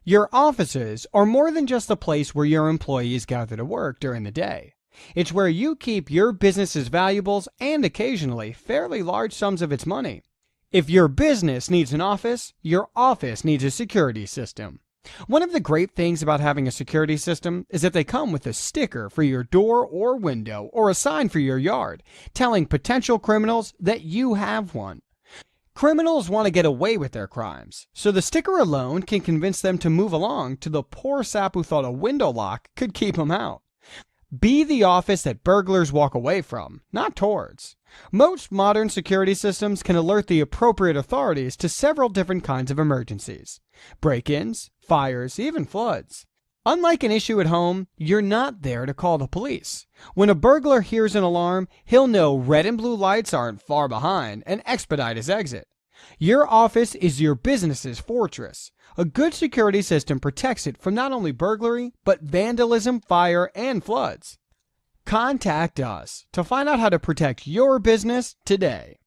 Your offices are more than just a place where your employees gather to work during the day. It's where you keep your business's valuables and occasionally fairly large sums of its money. If your business needs an office, your office needs a security system. One of the great things about having a security system is that they come with a sticker for your door or window or a sign for your yard, telling potential criminals that you have one. Criminals want to get away with their crimes, so the sticker alone can convince them to move along to the poor sap who thought a window lock could keep them out. Be the office that burglars walk away from, not towards. Most modern security systems can alert the appropriate authorities to several different kinds of emergencies: break-ins, fires, even floods. Unlike an issue at home, you're not there to call the police. When a burglar hears an alarm, he'll know red and blue lights aren't far behind and expedite his exit. Your office is your business's fortress. A good security system protects it from not only burglary, but vandalism, fire, and floods. Contact us to find out how to protect your business today.